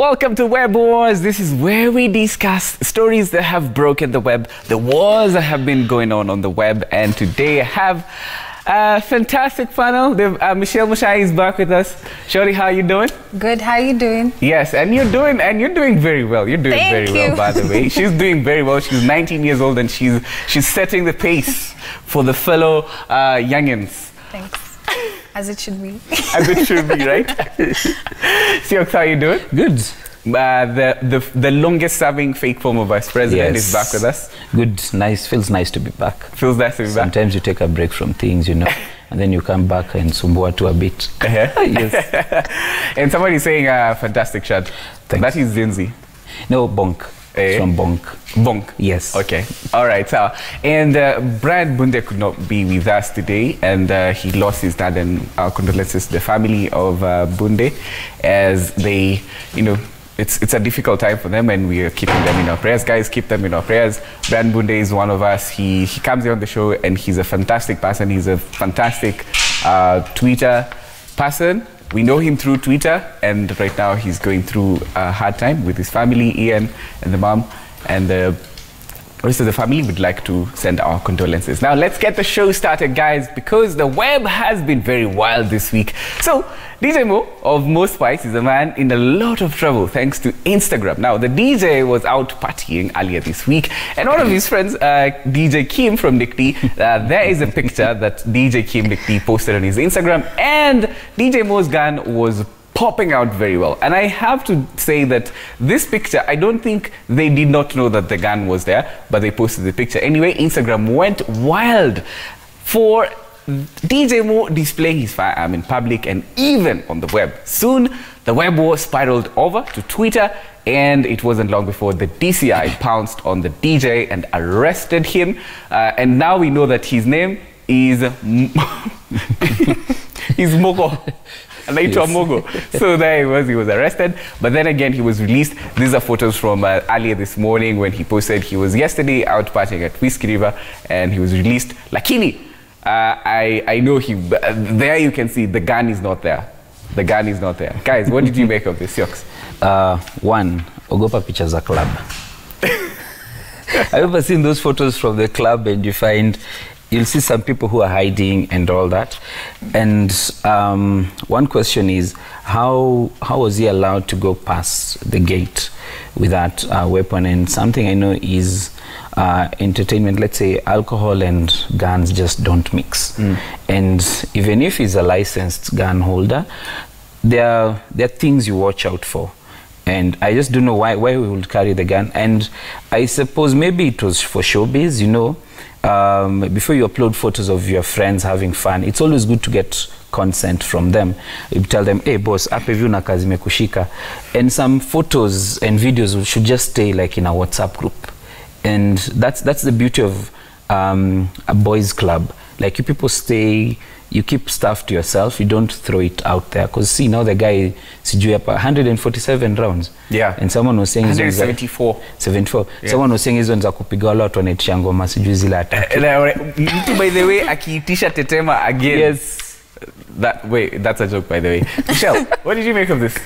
Welcome to Web Wars. This is where we discuss stories that have broken the web, the wars that have been going on the web. And today I have a fantastic panel. Michelle Mushai is back with us. Shorty, how are you doing? Good. How are you doing? Yes, and you're doing very well. You're doing very well, by the way. She's doing very well. She's 19 years old and she's setting the pace for the fellow youngins. Thanks. As it should be. As it should be, right? Siox, how are you doing? Good. The longest serving fake former vice president is back with us. Good, nice, feels nice to be back. Feels nice to be back. Sometimes you take a break from things, you know, and then you come back and sumbua to a bit. Yes. And somebody saying fantastic shirt. That is Zinzi. No, Bonk. It's from Bonk. Bonk? Yes. Okay. All right. So, and Brad Bunde could not be with us today, and he lost his dad, and our condolences to the family of Bunde, as they, you know, it's a difficult time for them, and we are keeping them in our prayers. Guys, keep them in our prayers. Brad Bunde is one of us. He comes here on the show, and he's a fantastic person. He's a fantastic Twitter person. We know him through Twitter, and right now he's going through a hard time with his family, Ian and the mom, and the rest of the family. Would like to send our condolences. Now let's get the show started, guys, because the web has been very wild this week. So DJ Mo of Mo Spice is a man in a lot of trouble thanks to Instagram. Now the DJ was out partying earlier this week, and one of his friends, DJ Kim from Nick D, there is a picture that DJ Kim Nick D posted on his Instagram, and DJ Mo's gun was popping out very well. And I have to say that this picture, I don't think they did not know that the gun was there, but they posted the picture. Anyway, Instagram went wild for DJ Mo displaying his firearm in public and even on the web. Soon, the web war spiraled over to Twitter, and it wasn't long before the DCI pounced on the DJ and arrested him. And now we know that his name is Mogo. Yes. Mogo. So there he was arrested, but then again he was released. These are photos from earlier this morning when he posted he was yesterday out partying at Whiskey River and he was released. Lakini, I know there you can see the gun is not there. The gun is not there. Guys, what did you make of this, Siox? One, ogopa pictures a club. Have you ever seen those photos from the club and you find you'll see some people who are hiding and all that? And one question is, how was he allowed to go past the gate with that weapon? And something I know is entertainment, let's say alcohol and guns just don't mix. And even if he's a licensed gun holder, there are things you watch out for. And I just don't know why we would carry the gun. And I suppose maybe it was for showbiz, you know. Before you upload photos of your friends having fun, it's always good to get consent from them. You tell them, hey boss, ape view na kazi mekushika. And some photos and videos should just stay like in a WhatsApp group. And that's the beauty of a boys club. Like you people stay, you keep stuff to yourself, you don't throw it out there. Because see, now the guy, 147 rounds. Yeah. And someone was saying 174. 74. Yeah. Someone was saying hizo nza kupiga wala watu wanaitisha ngoma sijui zile ataki. By the way, akiitisha tetema again. Yes. That's a joke, by the way. Michelle, what did you make of this?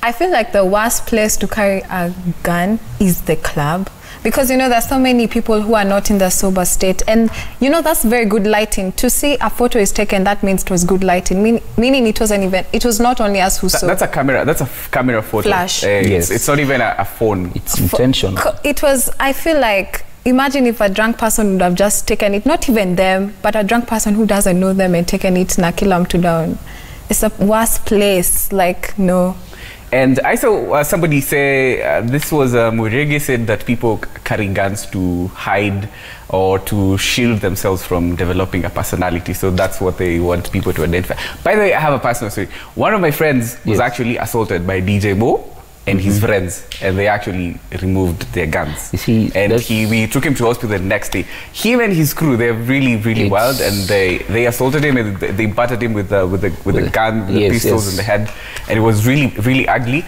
I feel like the worst place to carry a gun is the club. Because, you know, there's so many people who are not in the sober state. And, you know, that's very good lighting. To see a photo is taken, that means it was good lighting. Meaning it was an event. It was not only us who saw. That's a camera photo. Flash. Yes. It's not even a phone. It's intentional. It was, I feel like, imagine if a drunk person would have just taken it. Not even them, but a drunk person who doesn't know them and taken it na kila mtu down. It's the worst place. Like, no. And I saw somebody say, this was Murege said that people carry guns to hide or to shield themselves from developing a personality. So that's what they want people to identify. By the way, I have a personal story. One of my friends was actually assaulted by DJ Mo and his friends, and they actually removed their guns. We took him to hospital the next day. Him and his crew, they're really wild, and they assaulted him and they battered him with the gun, with the pistols in the head, and it was really ugly.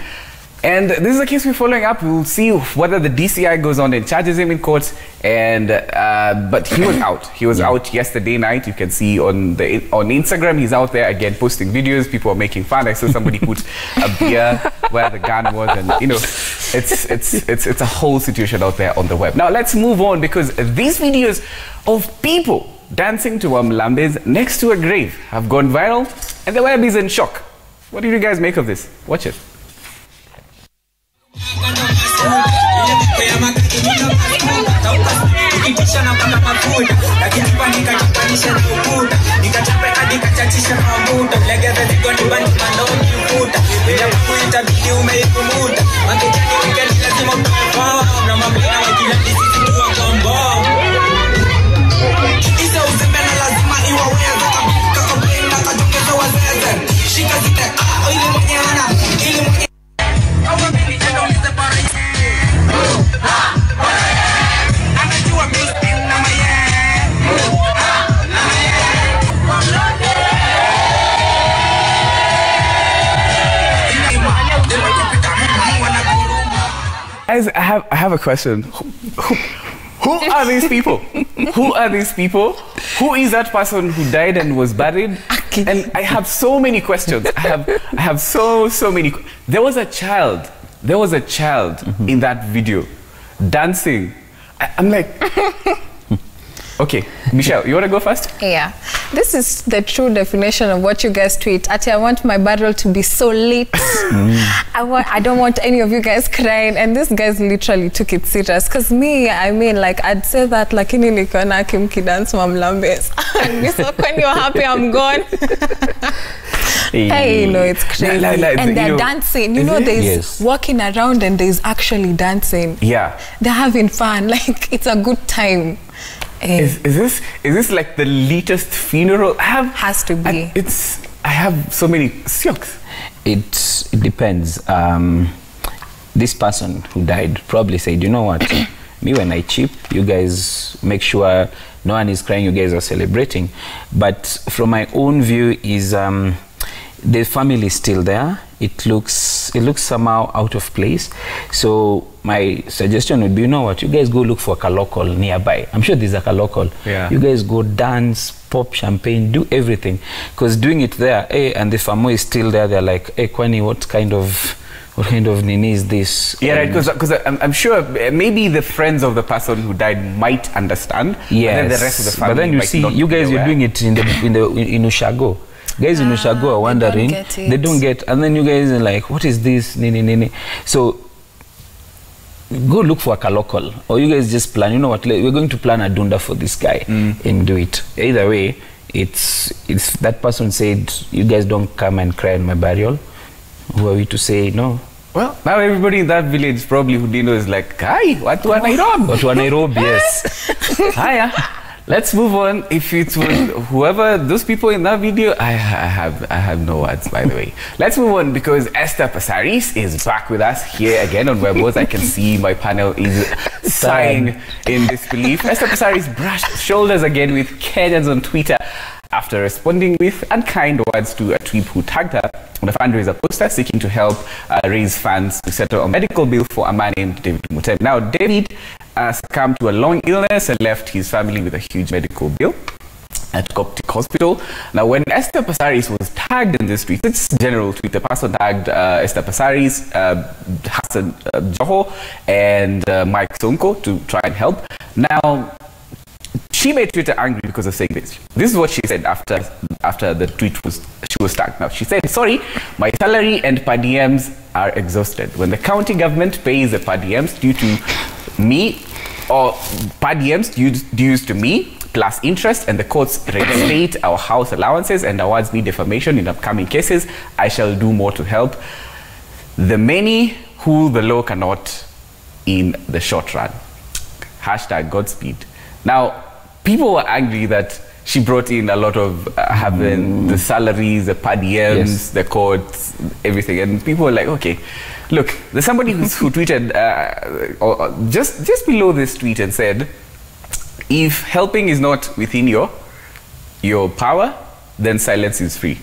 And this is a case we're following up. We'll see whether the DCI goes on and charges him in court. And but he was out. He was out yesterday night. You can see on Instagram, he's out there again posting videos. People are making fun. I saw somebody put a beer where the gun was, and you know, it's a whole situation out there on the web. Now let's move on, because these videos of people dancing to Mlambes next to a grave have gone viral, and the web is in shock. What do you guys make of this? Watch it. Guys, I have a question. Who are these people? Who are these people? Who is that person who died and was buried? And I have so many questions. I have so many. There was a child. There was a child in that video dancing. I'm like, okay, Michelle, you want to go first? Yeah, this is the true definition of what you guys tweet. Ati, I want my burial to be so lit. I don't want any of you guys crying. And this guys literally took it serious. Because me, I mean, like, I'd say that, like, in Ilikona, Kim Kidance, Mlambes. And so when you're happy, I'm gone. Hey, you know, it's crazy. And they're dancing. You know, there's walking around and there's actually dancing. Yeah. They're having fun. Like, it's a good time. Is this like the latest funeral? Has to be. I have so many sioks. It depends. This person who died probably said, you know what, me when I chip, you guys make sure no one is crying, you guys are celebrating. But from my own view is the family is still there. It looks somehow out of place. So my suggestion would be, you know what, you guys go look for a local nearby. I'm sure there's a local. Yeah. You guys go dance, pop champagne, do everything. Because doing it there, and the family is still there, they're like, hey, Kwani, what kind of nini is this? Yeah, right, because I'm sure maybe the friends of the person who died might understand. Yes. But then the rest of the family but then you see, you guys, you're doing it in Ushago. Guys in Ushago are wondering, they don't get, and then you guys are like, what is this? Nini. So go look for a local, or you guys just plan, you know what, we're going to plan a dunda for this guy and do it. Either way, it's that person said, you guys don't come and cry in my burial. Who are we to say no? Well, now everybody in that village probably who didn't know is like, hi, watu wa Nairobi. Watu wa Nairobi, yes. Hiya. Let's move on. If it was whoever, those people in that video, I have no words, by the way. Let's move on, because Esther Passaris is back with us here again on Webos. I can see my panel is sighing in disbelief. Esther Passaris brushed shoulders again with Kenyans on Twitter after responding with unkind words to a tweet who tagged her on a fundraiser poster seeking to help raise funds to settle a medical bill for a man named David Mutem. Now, David succumbed to a long illness and left his family with a huge medical bill at Coptic Hospital. Now, when Esther Passaris was tagged in this tweet, it's general tweet, the person tagged Esther Passaris, Hassan Joho, and Mike Sonko to try and help. Now, she made Twitter angry because of saying this. This is what she said after the tweet she was tagged. Now, she said, sorry, my salary and per diems are exhausted. When the county government pays the per diems due to me, or per diems dues to me, plus interest, and the courts reinstate our house allowances and awards me defamation in upcoming cases, I shall do more to help the many who the law cannot in the short run. Hashtag Godspeed. Now, people were angry that she brought in a lot of having the salaries, the per diems, the courts, everything. And people were like, okay, look, there's somebody who tweeted just below this tweet and said, if helping is not within your power, then silence is free.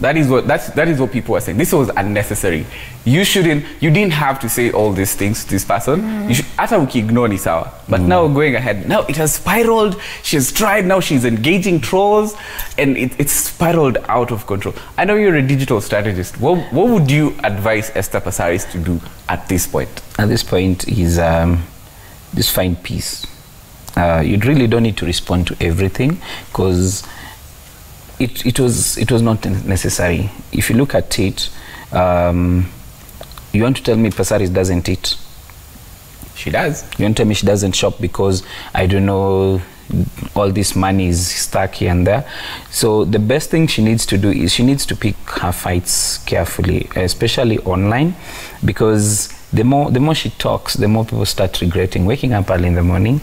That is what people are saying. This was unnecessary. You didn't have to say all these things to this person. You should ignore Nisawa. But now going ahead, now it has spiraled. She has tried, now she's engaging trolls, and it's spiraled out of control. I know you're a digital strategist. What would you advise Esther Passaris to do at this point? At this point is just find peace. You really don't need to respond to everything, because it was not necessary. If you look at it, you want to tell me Passaris doesn't eat? She does. You want to tell me she doesn't shop because, I don't know, all this money is stuck here and there? So the best thing she needs to do is she needs to pick her fights carefully, especially online, because the more she talks, the more people start regretting waking up early in the morning,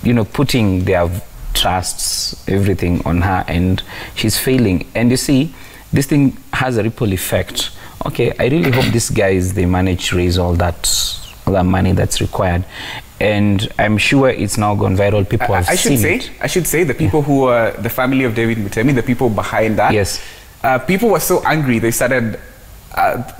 you know, putting their trusts, everything on her, and she's failing. And you see, this thing has a ripple effect. Okay, I really hope these guys, they manage to raise all that money that's required, and I'm sure it's now gone viral. People have seen it. I should say the people who are the family of David Mutemi, the people behind that. Yes. People were so angry they started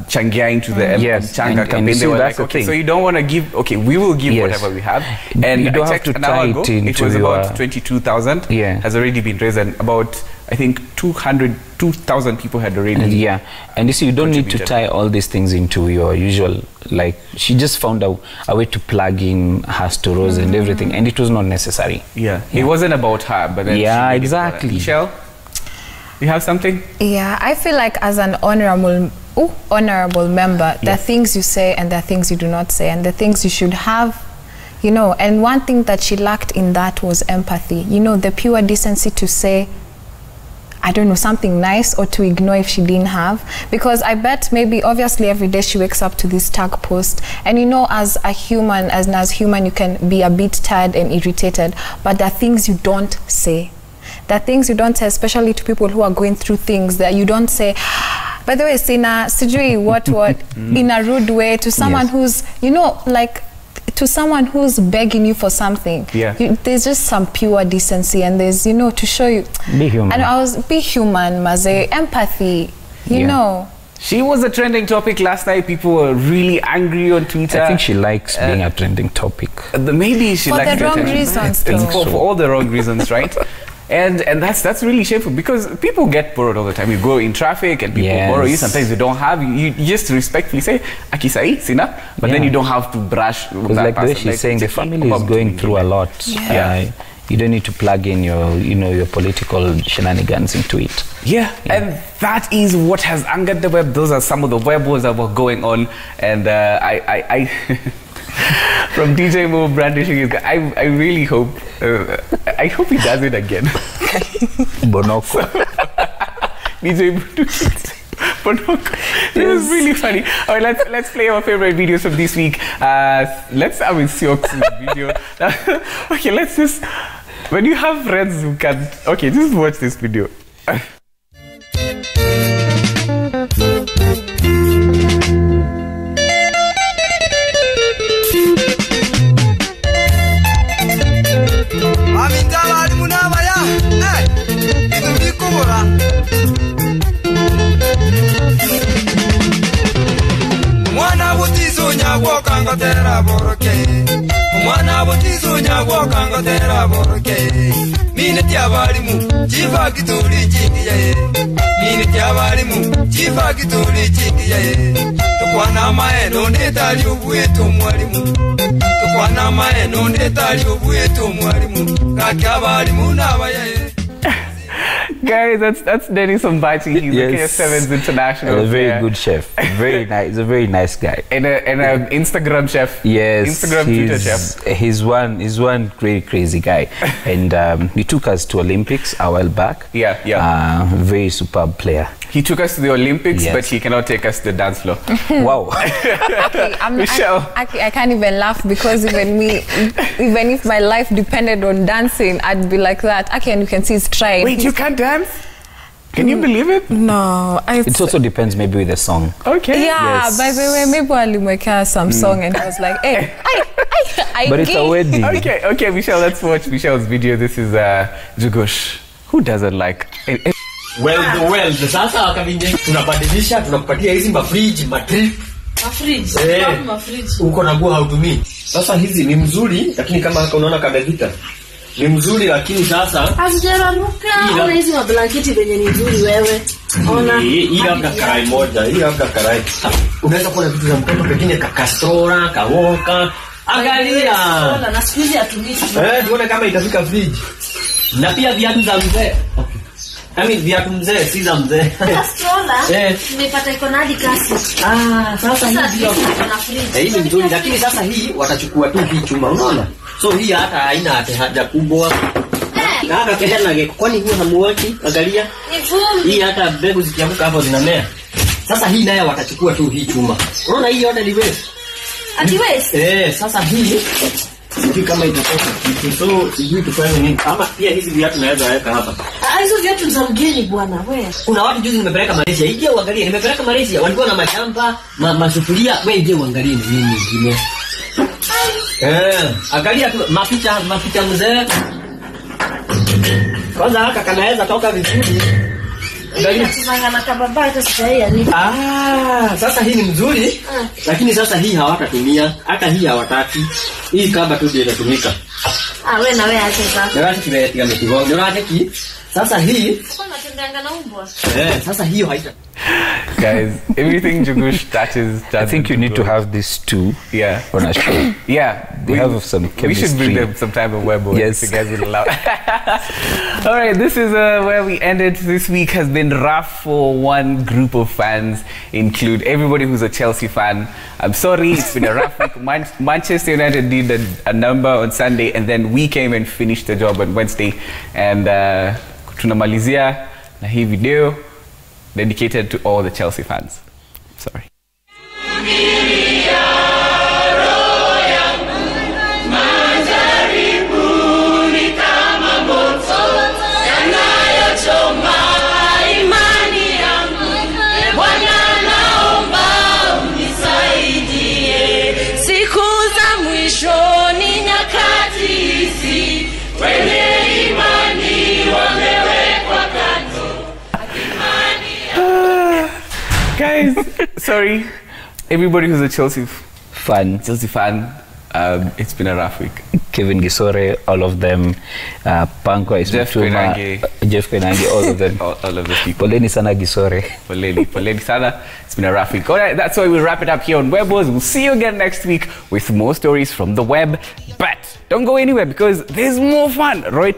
changiaing to the Changa campaign. They were like, okay, so you don't want to give, okay, we will give whatever we have. And you don't I have checked to an hour ago, it was about 22,000 has already been raised, and about, I think, 2,000 people had already and you see, you don't need to tie all these things into your usual, like, she just found a way to plug in her stories and everything, and it was not necessary. It wasn't about her, but then exactly. Michelle, you have something? Yeah, I feel like as an honorable member, there are things you say and there are things you do not say, and the things you should have, you know. And one thing that she lacked in that was empathy, you know, the pure decency to say, I don't know, something nice, or to ignore if she didn't have. Because I bet maybe, obviously, every day she wakes up to this tag post, and you know, as a human, as human, you can be a bit tired and irritated, but there are things you don't say. There are things you don't say, especially to people who are going through things that you don't say. By the way, Sina, sijui what in a rude way to someone who's, you know, like, to someone who's begging you for something. There's just some pure decency, and there's, you know, to show you. Be human. And be human, Maze, empathy, you know. She was a trending topic last night. People were really angry on Twitter. I think she likes being a trending topic. Maybe she likes the wrong reasons, for all the wrong reasons, right? And that's really shameful, because people get borrowed all the time. You go in traffic and people borrow you. Sometimes you don't have. You just respectfully say, "Akisai, Sina," but then you don't have to brush. Because like the way she's saying, the family is going through a lot. You don't need to plug in your, you know, your political shenanigans into it. And that is what has angered the web. Those are some of the web wars that were going on, and I from DJ Mo brandishing his guy, I really hope I hope he does it again. Bonoko. DJ Bonoko. This is really funny. All right, let's play our favorite videos from this week. Let's start with Siok's video. Okay, let's just, when you have friends who can, okay, just watch this video. Mwana butizo nyagwoka ngotera boroke, mwana butizo nyagwoka ngotera boroke. Mine tyabalimu chiva kituli chingiye, mine tyabalimu chiva kituli chingiye. Tukwana maeno ndetali obwetu mwalimu, tukwana maeno ndetali obwetu mwalimu. Kakabalimu nabaye. Guys, that's Dennis Ombachi. He's the KS7's international. A very good chef. Very nice. He's a very nice guy. And an Instagram chef. Yes. Instagram Twitter chef. He's one very crazy guy. And he took us to Olympics a while back. Very superb player. He took us to the Olympics, but he cannot take us to the dance floor. Wow. Michelle. I can't even laugh, because even if my life depended on dancing, I'd be like that. Okay, and you can see he's trying. Wait, you can't dance? Can you believe it? No. It also depends maybe with the song. Okay. Yeah, by the way, maybe Alimweka some song and I was like, hey, I But it's a wedding. Okay, Michelle, let's watch Michelle's video. This is Jugosh. Who doesn't like... Well, sasa wakavinje tunabadilisha, tunakupatia hizi mafridge, matrip. Mafridge. Uko na nguo hautumii. Sasa hizi ni mzuri, lakini kama haka unaona kamevita. Ni mzuri lakini sasa hazijararuka. Ona hizi mablanketi venye ni nzuri wewe. Ona. Hii labda karai moja, hii labda karai. Unaweza kuona vitu za mtoto pengine kakastora, kawoka. Angalia. Na siku hizi hatumii. Tuone kama itafika fridge. Na pia viatu za mzee. Viatu mzee, si za mzee. Stroller. Nimepata iko na hadi kasi. Sasa hii ni nzuri lakini sasa hii watachukua tu hii chuma, unaona? So hii hata haina haja kubwa. Hata kehena kwani huwa hamuoki? Angalia. Hii hata mbegu zikianguka hapo zinamea. Sasa hii naye watachukua tu hii chuma. Unaona hii yote ni waste. Ati waste? Sasa hii sijui kama itatoka kitu. So sijui tufanye nini. Ama pia hizi viatu naweza weka hapa. Hizo viatu za mgeni bwana wewe. Kuna watu juzi nimepeleka Malaysia. Ije uangalie, nimepeleka Malaysia. Walikuwa na mashamba, masufuria. Wewe ije uangalie ni nini nyingine. Angalia tu mapicha mzee. Kwanza haka kanaweza toka vizuri. Angalia tuzangana kababa hata sijai yani. Sasa hii ni mzuri. Lakini sasa hii hawatatumia. Hata hii hawataki. Hii kaba tu ndio inatumika. Wewe na wewe acha sasa. Ndio kimetia mtigo. Ndio haki. Sasa hii unatembea na umbwa. Sasa hiyo haita. Guys, everything Jugush touches. I think you need to have these two on a show. We have some chemistry. We should bring them sometime on Webo. Yes. If you guys would allow. All right, this is where we ended. This week has been rough for one group of fans, include everybody who's a Chelsea fan. I'm sorry, it's been a rough week. Manchester United did a number on Sunday, and then we came and finished the job on Wednesday. And tunamalizia na hii video dedicated to all the Chelsea fans. Sorry. Guys, sorry, everybody who's a Chelsea fan, it's been a rough week. Kevin Gisore, all of them, Pankwa, Jeff Koinange, all of them. all of the people. Poleni sana Gisore. Poleni sana. It's been a rough week. All right, that's why we'll wrap it up here on Webos. We'll see you again next week with more stories from the web. But don't go anywhere because there's more fun. Roy.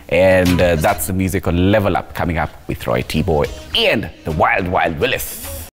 And that's the music on Level Up coming up with Roy T-Boy and the Wild Wild Willis.